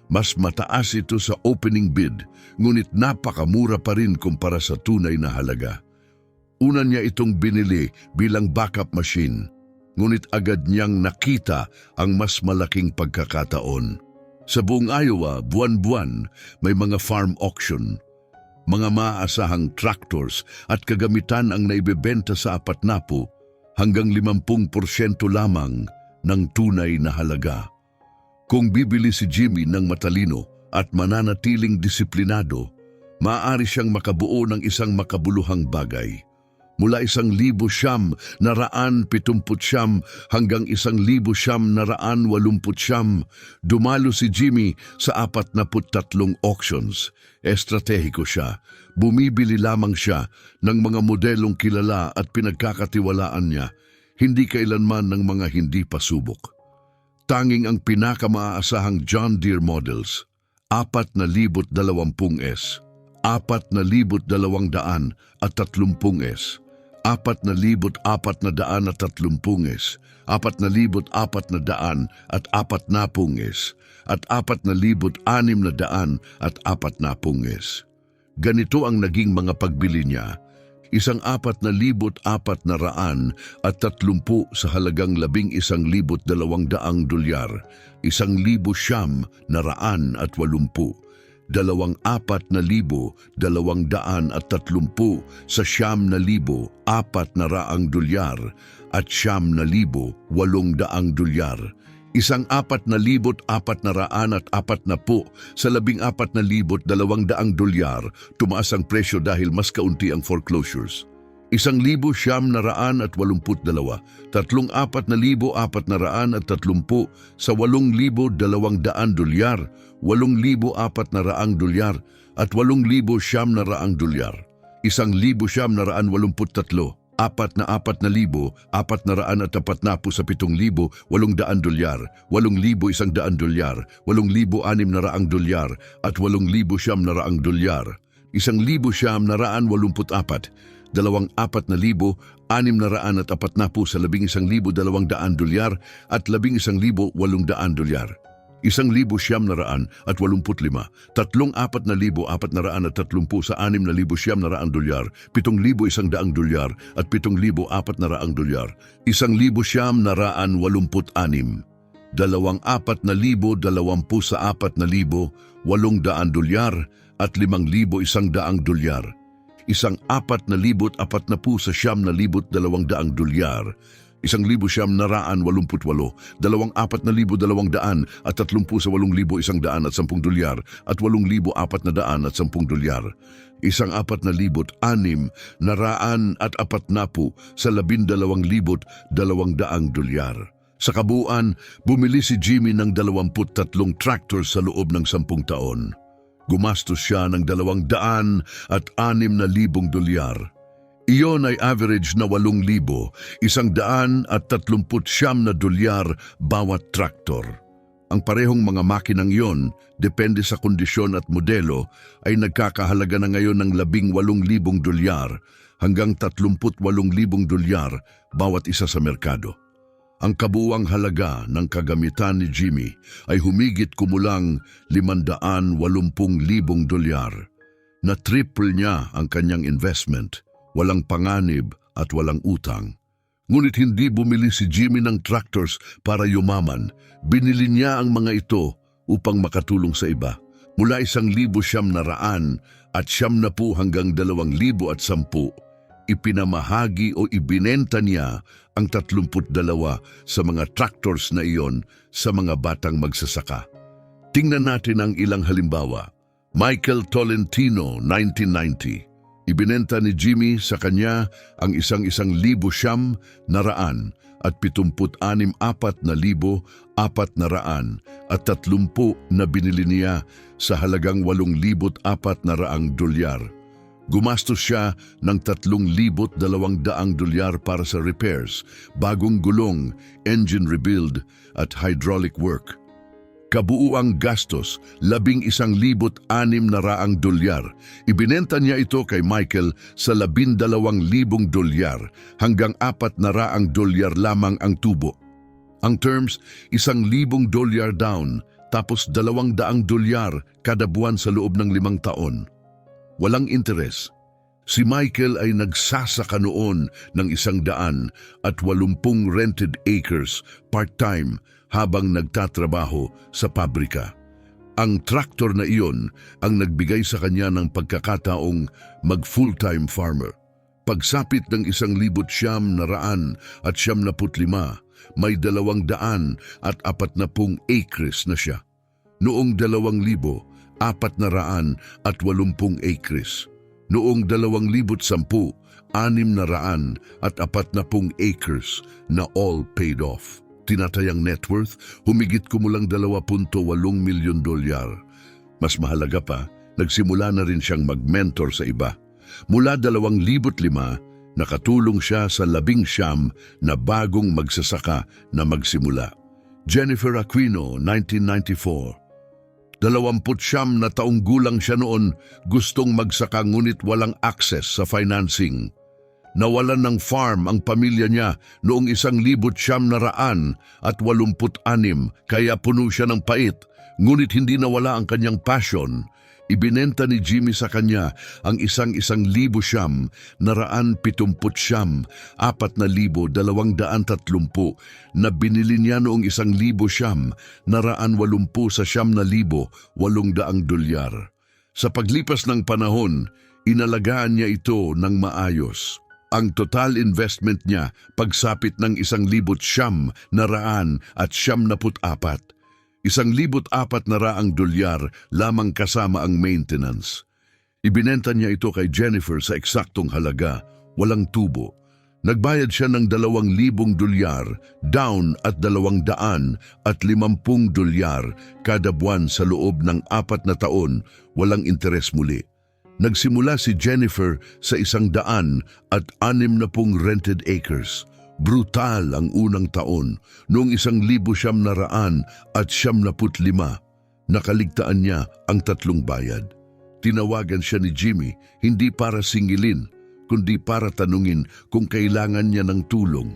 Mas mataas ito sa opening bid, ngunit napakamura pa rin kumpara sa tunay na halaga. Una niya itong binili bilang backup machine, ngunit agad niyang nakita ang mas malaking pagkakataon. Sa buong Iowa, buwan-buwan, may mga farm auction. Mga maaasahang tractors at kagamitan ang naibebenta sa 40 hanggang 50% lamang ng tunay na halaga. Kung bibili si Jimmy ng matalino at mananatiling disiplinado, maaari siyang makabuo ng isang makabuluhang bagay. Mula 1,979 hanggang 1,980, dumalo si Jimmy sa 43 auctions. Estratehiko siya. Bumibili lamang siya ng mga modelong kilala at pinagkakatiwalaan niya, hindi kailanman ng mga hindi pasubok. Tanging ang pinakamaasahang John Deere models, 4,020S, 4,230S, 4,430S, 4,440S, at 4,640S. Ganito ang naging mga pagbili niya, 4,430 sa halagang 11,200 dolyar, 1,980, 24,230 sa 9,400 dolyar at 9,800 dolyar. 1,440 sa 14,200 dolyar, tumaas ang presyo dahil mas kaunti ang foreclosures. 1,982, 34,430 sa 8,200 dolyar, 8,400 dolyar at 8,900 dolyar. 1,983, 4,440 sa 7,800 dolyar, 8,100 dolyar, 8,600 dolyar at 8,900 dolyar. 1,984, 24,640 sa 11,200 dolyar at 11,800 dolyar. 1,985, 34,430 sa 6,900 dolyar, 7,100 dolyar at 7,400 dolyar. 1,986, 24,020 sa 4,800 dolyar at 5,100 dolyar. 1,440 sa 9,200 dolyar, 1,988, 24,200 at 30 sa 8,110 dolyar at 8,410 dolyar. 1,440 sa 12,200 dolyar. Sa kabuuan, bumili si Jimmy ng 23 tractors sa loob ng 10 taon. Gumastos siya ng 206,000 dolyar. Iyon ay average na 8,139 dolyar bawat traktor. Ang parehong mga makinang iyon, depende sa kondisyon at modelo, ay nagkakahalaga na ngayon ng 18,000 dolyar hanggang 38,000 dolyar bawat isa sa merkado. Ang kabuuang halaga ng kagamitan ni Jimmy ay humigit kumulang 580,000 dolyar. Na triple niya ang kanyang investment, walang panganib at walang utang. Ngunit hindi bumili si Jimmy ng tractors para yumaman, binili niya ang mga ito upang makatulong sa iba. Mula 1,900 at 70 hanggang 2,010, ipinamahagi o ibinenta niya ang 32 sa mga tractors na iyon sa mga batang magsasaka. Tingnan natin ang ilang halimbawa. Michael Tolentino, 1990. Ibinenta ni Jimmy sa kanya ang 1,100 at 76,400 at 30 na binili niya sa halagang 8,400 dolyar. Gumastos siya ng 3,200 dolyar para sa repairs, bagong gulong, engine rebuild at hydraulic work. Kabuuang gastos, 11,600 dolyar. Ibinenta niya ito kay Michael sa 12,000 dolyar hanggang 400 dolyar lamang ang tubo. Ang terms, 1,000 dolyar down tapos 200 dolyar kada buwan sa loob ng 5 taon. Walang interes. Si Michael ay nagsasaka noon ng 180 rented acres part-time habang nagtatrabaho sa pabrika. Ang traktor na iyon ang nagbigay sa kanya ng pagkakataong mag-full-time farmer. Pagsapit ng 1,975, may 240 acres na siya. Noong 2,480 acres. Noong 2010, 640 acres na all paid off. Tinatayang net worth, humigit kumulang 2.8 milyon dolyar. Mas mahalaga pa, nagsimula na rin siyang mag-mentor sa iba. Mula 2005, nakatulong siya sa 19 na bagong magsasaka na magsimula. Jennifer Aquino, 1994. 29 na taong gulang siya noon, gustong magsaka ngunit walang access sa financing. Nawalan ng farm ang pamilya niya noong 1986 kaya puno siya ng pait, ngunit hindi nawala ang kanyang passion. Ibinenta ni Jimmy sa kanya ang 1,170 4,230 na binili niya noong 1,180 sa 9,800 dolyar. Sa paglipas ng panahon, inalagaan niya ito ng maayos. Ang total investment niya pagsapit ng 1,974, 1,400 dolyar lamang kasama ang maintenance. Ibinenta niya ito kay Jennifer sa eksaktong halaga, walang tubo. Nagbayad siya ng 2,000 dolyar, down at 250 dolyar kada buwan sa loob ng 4 na taon, walang interes muli. Nagsimula si Jennifer sa 160 rented acres. Brutal ang unang taon. Noong 1,975, nakaligtaan niya ang 3 bayad. Tinawagan siya ni Jimmy hindi para singilin, kundi para tanungin kung kailangan niya ng tulong.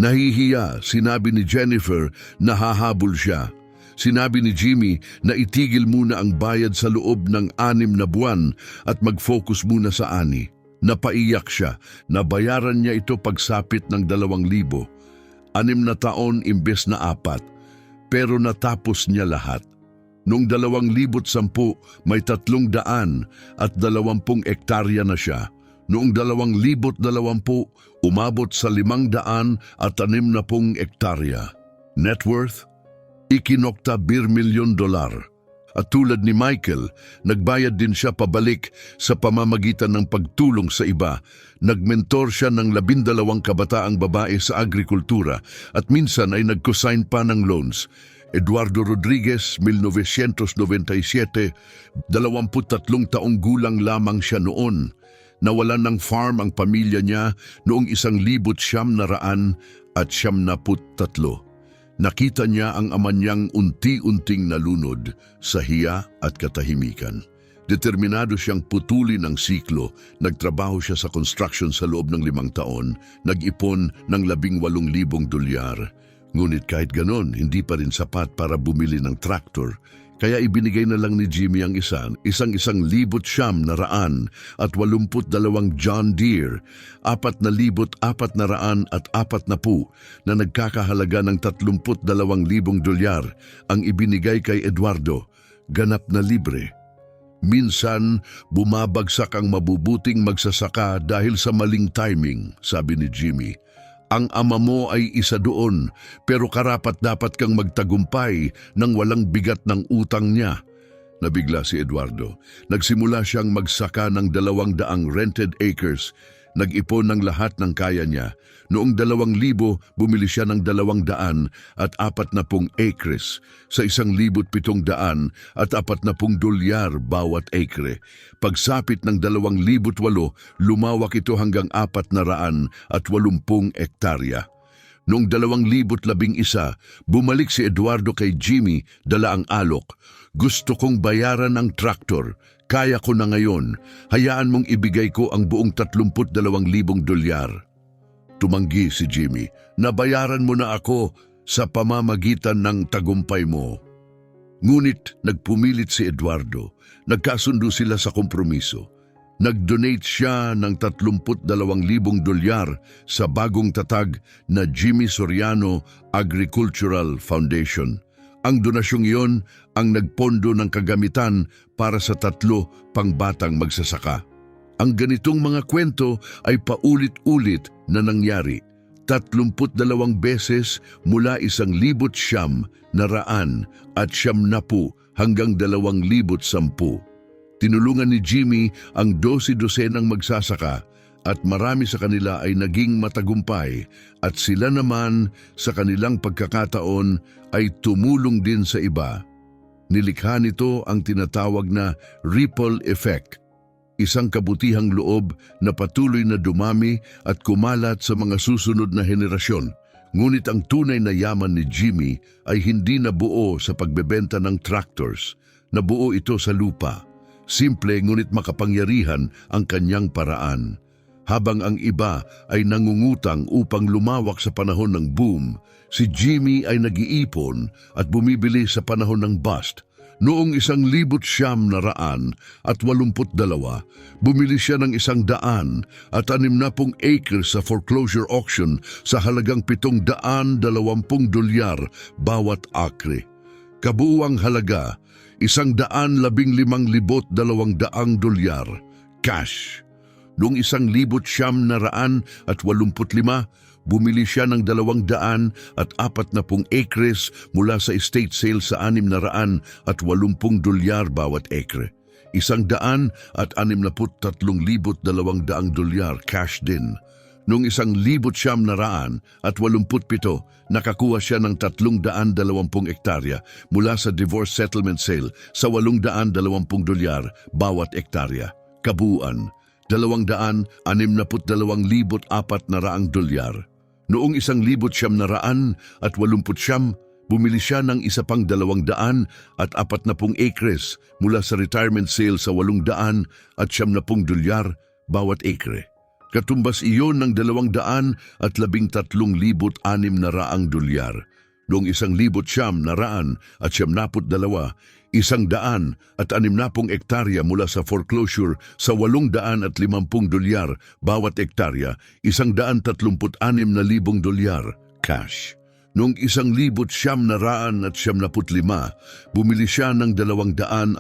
Nahihiya, sinabi ni Jennifer na hahabol siya. Sinabi ni Jimmy na itigil muna ang bayad sa loob ng 6 na buwan at mag-focus muna sa ani. Napaiyak siya, nabayaran niya ito pagsapit ng 2,000. 6 na taon imbes na 4, pero natapos niya lahat. Noong 2010, may 320 hektarya na siya. Noong 2020, umabot sa 560 hektarya. Net worth? Ikinokta $1 billion. At tulad ni Michael, nagbayad din siya pabalik sa pamamagitan ng pagtulong sa iba. Nagmentor siya ng 12 kabataang babae sa agrikultura at minsan ay nag-cosign pa ng loans. Eduardo Rodriguez, 1997, 23 taong gulang lamang siya noon. Nawalan ng farm ang pamilya niya noong 1973. Nakita niya ang ama niyang unti-unting nalunod sa hiya at katahimikan. Determinado siyang putulin ang siklo, nagtrabaho siya sa construction sa loob ng 5 taon, nag-ipon ng 18,000 dolyar. Ngunit kahit ganon, hindi pa rin sapat para bumili ng traktor. Kaya ibinigay na lang ni Jimmy ang isang 1,900 at 82 John Deere, 4,440 na nagkakahalaga ng 32,000 dolyar ang ibinigay kay Eduardo, ganap na libre. Minsan, bumabagsak ang mabubuting magsasaka dahil sa maling timing, sabi ni Jimmy. Ang ama mo ay isa doon, pero karapat-dapat kang magtagumpay nang walang bigat ng utang niya. Nabigla si Eduardo. Nagsimula siyang magsaka ng 200 rented acres. Nag-ipon ng lahat ng kaya niya. Noong 2,000, bumili siya ng 240 acres sa 1,700 at 40 dolyar bawat acre. Pagsapit ng 2,008, lumawak ito hanggang 480 hektarya. Noong 2011, bumalik si Eduardo kay Jimmy, dala ang alok. Gusto kong bayaran ang traktor. Kaya ko na ngayon. Hayaan mong ibigay ko ang buong 32,000 dolyar. Tumanggi si Jimmy. Nabayaran mo na ako sa pamamagitan ng tagumpay mo. Ngunit nagpumilit si Eduardo. Nagkasundo sila sa kompromiso. Nag-donate siya ng 32,000 dolyar sa bagong tatag na Jimmy Soriano Agricultural Foundation. Ang donasyong iyon ang nagpondo ng kagamitan para sa 3 pangbatang magsasaka. Ang ganitong mga kwento ay paulit-ulit na nangyari. 32 beses mula 1,900 at 70 hanggang 2,010. Tinulungan ni Jimmy ang 12-dosenang magsasaka at marami sa kanila ay naging matagumpay at sila naman sa kanilang pagkakataon ay tumulong din sa iba. Nilikha nito ang tinatawag na ripple effect, isang kabutihang loob na patuloy na dumami at kumalat sa mga susunod na henerasyon. Ngunit ang tunay na yaman ni Jimmy ay hindi nabuo sa pagbebenta ng tractors. Nabuo ito sa lupa. Simple ngunit makapangyarihan ang kanyang paraan. Habang ang iba ay nangungutang upang lumawak sa panahon ng boom, si Jimmy ay nag-iipon at bumibili sa panahon ng bust. Noong 1,982, bumili siya ng 160 acres sa foreclosure auction sa halagang 720 dolyar bawat akre. Kabuuang halaga, 115,200 dolyar, cash. Noong 1,985, bumili siya ng 240 acres mula sa estate sale sa 680 dolyar bawat acre. 163,200 dolyar cash din. Noong 1,987, nakakuha siya ng 320 hektarya mula sa divorce settlement sale sa 820 dolyar bawat hektarya. Kabuuan, 262,400 dolyar. Noong 1,989, bumili siya ng isa pang 240 acres mula sa retirement sale sa 870 dolyar bawat acre. Katumbas iyon ng 213,600 dolyar. Noong 1,972, 160 hektarya mula sa foreclosure sa 850 dolyar bawat hektarya, 136,000 dolyar cash. Noong 1,975, bumili siya ng 240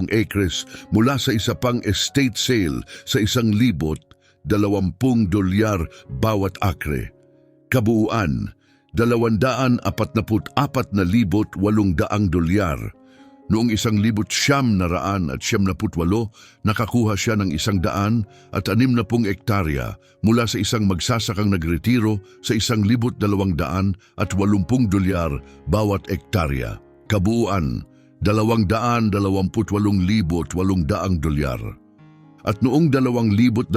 acres mula sa isa pang estate sale sa 1,020 dolyar bawat akre. Kabuuan, 244,800 dolyar. Noong 1,978, nakakuha siya ng 160 hektarya mula sa isang magsasakang nagretiro sa 1,280 dolyar bawat hektarya. Kabuuan, 228,800 dolyar. At noong 2002,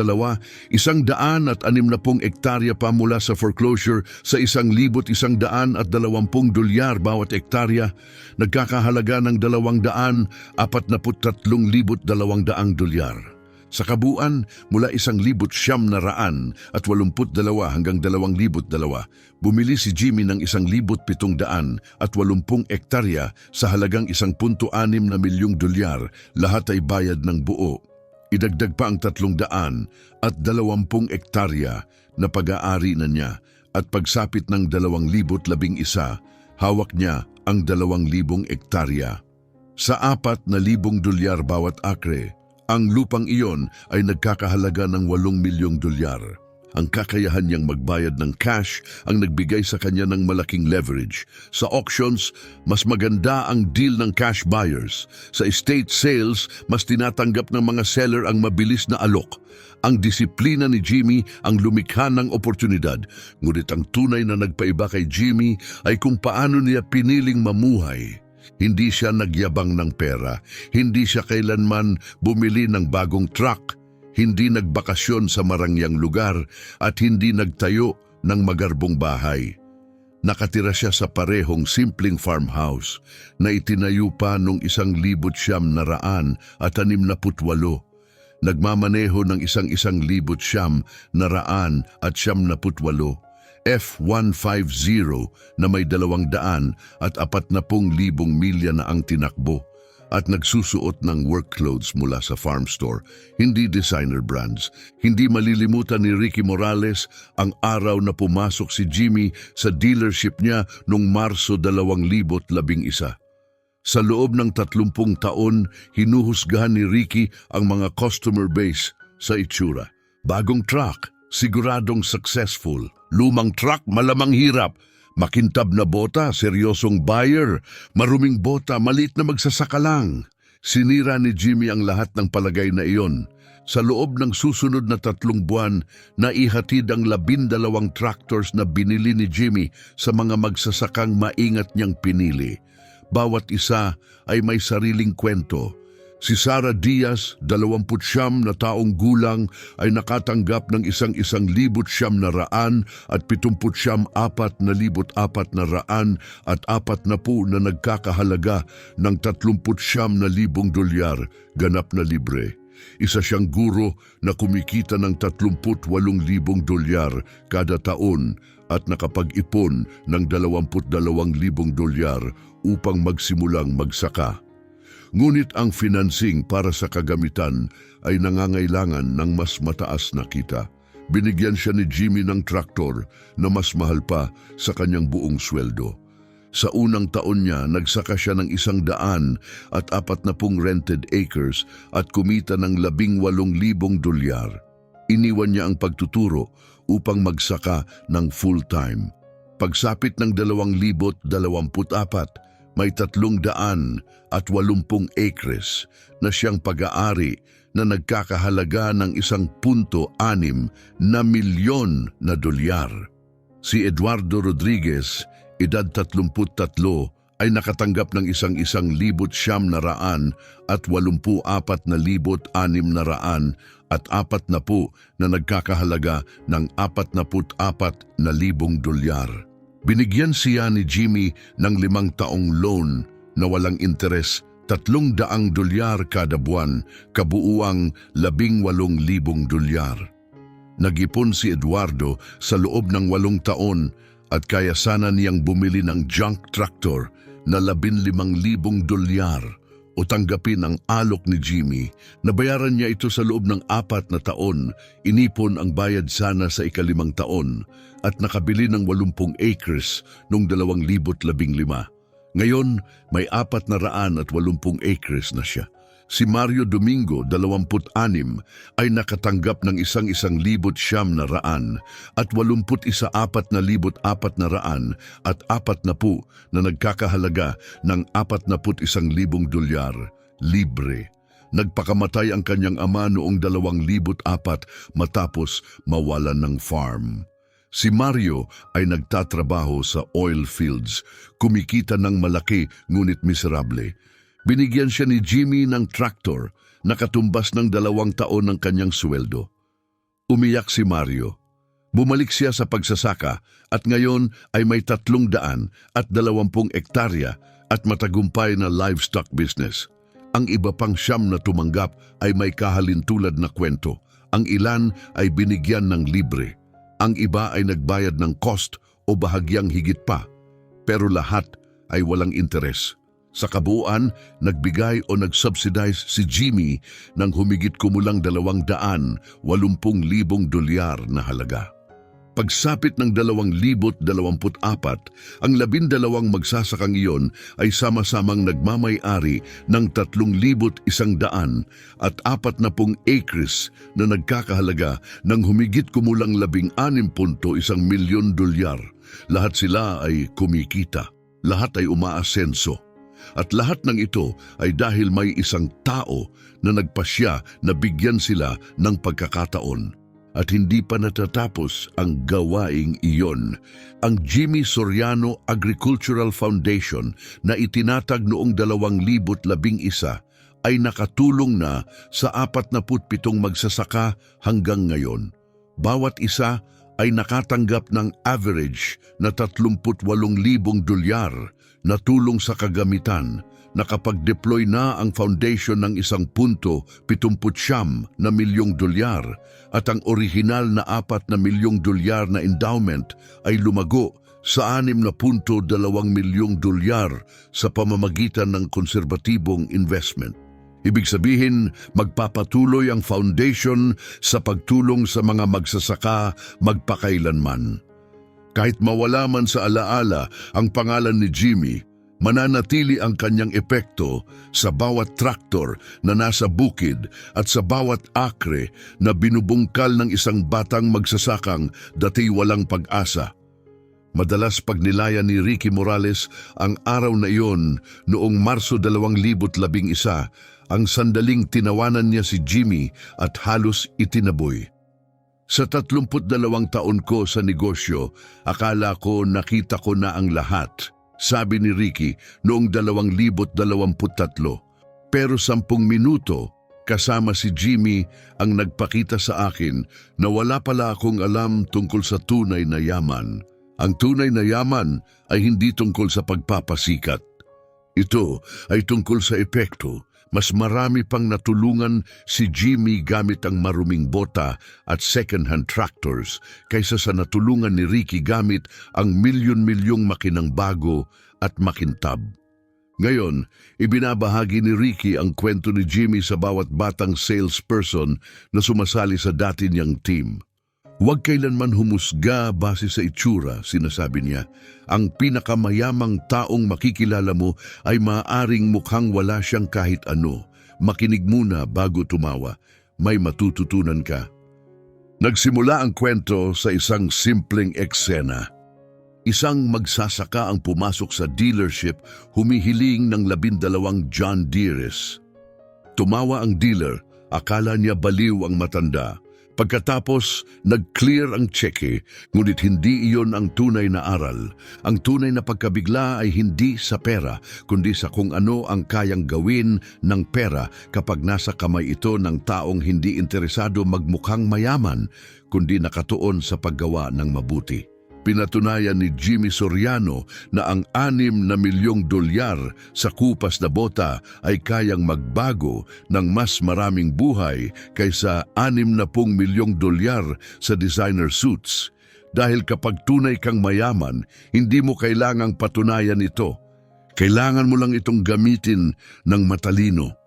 160 hektarya pa mula sa foreclosure sa 1,120 dolyar bawat hektarya, nagkakahalaga ng 243,200 dolyar. Sa kabuuan, mula 1,982 hanggang 2,002, bumili si Jimmy ng 1,780 hektarya sa halagang 1.6 milyong dolyar, lahat ay bayad ng buo. Idagdag pa ang 320 hektarya na pag-aari na niya at pagsapit ng 2011, hawak niya ang 2,000 hektarya. Sa 4,000 dolyar bawat akre, ang lupang iyon ay nagkakahalaga ng 8 milyong dolyar. Ang kakayahan niyang magbayad ng cash ang nagbigay sa kanya ng malaking leverage. Sa auctions, mas maganda ang deal ng cash buyers. Sa estate sales, mas tinatanggap ng mga seller ang mabilis na alok. Ang disiplina ni Jimmy ang lumikha ng oportunidad. Ngunit ang tunay na nagpaiba kay Jimmy ay kung paano niya piniling mamuhay. Hindi siya nagyabang ng pera, hindi siya kailanman bumili ng bagong truck, hindi nagbakasyon sa marangyang lugar at hindi nagtayo ng magarbong bahay. Nakatira siya sa parehong simpleng farmhouse na itinayo pa noong 1968. Nagmamaneho ng 1,978 F-150 na may 240,000 milya na ang tinakbo at nagsusuot ng work clothes mula sa farm store, hindi designer brands. Hindi malilimutan ni Ricky Morales ang araw na pumasok si Jimmy sa dealership niya noong Marso 2011. Sa loob ng 30 taon, hinuhusgahan ni Ricky ang mga customer base sa itsura. Bagong truck, siguradong successful. Lumang truck, malamang hirap. Makintab na bota, seryosong buyer. Maruming bota, maliit na magsasaka lang. Sinira ni Jimmy ang lahat ng palagay na iyon. Sa loob ng susunod na 3 buwan, naihatid ang 12 tractors na binili ni Jimmy sa mga magsasakang maingat niyang pinili. Bawat isa ay may sariling kwento. Si Sara Diaz, 29 na taong gulang, ay nakatanggap ng 1,900 at 79,400 at 40 na nagkakahalaga ng 39,000 dolyar, ganap na libre. Isa siyang guro na kumikita ng 38,000 dolyar kada taon at nakapag-ipon ng 22,000 dolyar upang magsimulang magsaka. Ngunit ang financing para sa kagamitan ay nangangailangan ng mas mataas na kita. Binigyan siya ni Jimmy ng traktor na mas mahal pa sa kanyang buong sweldo. Sa unang taon niya, nagsaka siya ng 140 rented acres at kumita ng 18,000 dolyar. Iniwan niya ang pagtuturo upang magsaka ng full-time. Pagsapit ng 2024, may 380 acres na siyang pag-aari na nagkakahalaga ng 1.6 milyon na dolyar. Si Eduardo Rodriguez, edad 33, ay nakatanggap ng 1,900 at 84,600 at 40 na nagkakahalaga ng 44,000 dolyar. Binigyan siya ni Jimmy ng 5 taong loan na walang interes, 300 dolyar kada buwan, kabuuang 18,000 dolyar. Nag-ipon si Eduardo sa loob ng 8 taon at kaya sana niyang bumili ng junk tractor na 15,000 dolyar o tanggapin ang alok ni Jimmy. Nabayaran niya ito sa loob ng 4 na taon, inipon ang bayad sana sa ika-5 taon at nakabili ng 80 acres noong 2015. Ngayon, may 480 acres na siya. Si Mario Domingo, 26, ay nakatanggap ng 1,900 at 81,400 at 40 na nagkakahalaga ng 41,000 dolyar, libre. Nagpakamatay ang kanyang ama noong 2004 matapos mawalan ng farm. Si Mario ay nagtatrabaho sa oil fields, kumikita ng malaki ngunit miserable. Binigyan siya ni Jimmy ng traktor nakatumbas ng 2 taon ng kanyang sweldo. Umiyak si Mario. Bumalik siya sa pagsasaka at ngayon ay may 320 ektarya at matagumpay na livestock business. Ang iba pang 9 na tumanggap ay may kahalintulad na kwento. Ang ilan ay binigyan ng libre. Ang iba ay nagbayad ng cost o bahagyang higit pa. Pero lahat ay walang interes. Sa kabuuan, nagbigay o nag-subsidize si Jimmy ng humigit kumulang $280,000 na halaga. Pagsapit ng 2024, ang 12 magsasakang iyon ay sama-samang nagmamay-ari ng 3,100 at 40 acres na nagkakahalaga ng humigit kumulang $16.1 milyon. Lahat sila ay kumikita, lahat ay umaasenso. At lahat ng ito ay dahil may isang tao na nagpasya na bigyan sila ng pagkakataon. At hindi pa natatapos ang gawaing iyon. Ang Jimmy Soriano Agricultural Foundation na itinatag noong 2011 ay nakatulong na sa 47 magsasaka hanggang ngayon. Bawat isa ay nakatanggap ng average na $38,000 na tulong sa kagamitan. Nakapag-deploy na ang foundation ng $1.79 milyong at ang orihinal na $4 milyong na endowment ay lumago sa $6.2 milyong sa pamamagitan ng konserbatibong investment. Ibig sabihin, magpapatuloy ang foundation sa pagtulong sa mga magsasaka magpakailanman. Kahit mawala man sa alaala ang pangalan ni Jimmy, mananatili ang kanyang epekto sa bawat traktor na nasa bukid at sa bawat akre na binubungkal ng isang batang magsasakang dati walang pag-asa. Madalas pagnilayan ni Ricky Morales ang araw na iyon noong Marso 2011, ang sandaling tinawanan niya si Jimmy at halos itinaboy. Sa 32 taon ko sa negosyo, akala ko nakita ko na ang lahat, sabi ni Ricky noong 2023. Pero 10 minuto kasama si Jimmy ang nagpakita sa akin na wala pala akong alam tungkol sa tunay na yaman. Ang tunay na yaman ay hindi tungkol sa pagpapasikat. Ito ay tungkol sa epekto. Mas marami pang natulungan si Jimmy gamit ang maruming bota at second-hand tractors kaysa sa natulungan ni Ricky gamit ang milyon-milyong makinang bago at makintab. Ngayon, ibinabahagi ni Ricky ang kwento ni Jimmy sa bawat batang salesperson na sumasali sa dati niyang team. Huwag kailanman humusga base sa itsura, sinasabi niya. Ang pinakamayamang taong makikilala mo ay maaaring mukhang wala siyang kahit ano. Makinig muna bago tumawa. May matututunan ka. Nagsimula ang kwento sa isang simpleng eksena. Isang magsasaka ang pumasok sa dealership, humihiling ng 12 John Deeres. Tumawa ang dealer, akala niya baliw ang matanda. Pagkatapos, nag-clear ang tseke, ngunit hindi iyon ang tunay na aral. Ang tunay na pagkabigla ay hindi sa pera, kundi sa kung ano ang kayang gawin ng pera kapag nasa kamay ito ng taong hindi interesado magmukhang mayaman, kundi nakatuon sa paggawa ng mabuti. Pinatunayan ni Jimmy Soriano na ang $6 milyong sa kupas na bota ay kayang magbago ng mas maraming buhay kaysa $60 milyong sa designer suits. Dahil kapag tunay kang mayaman, hindi mo kailangang patunayan ito. Kailangan mo lang itong gamitin ng matalino.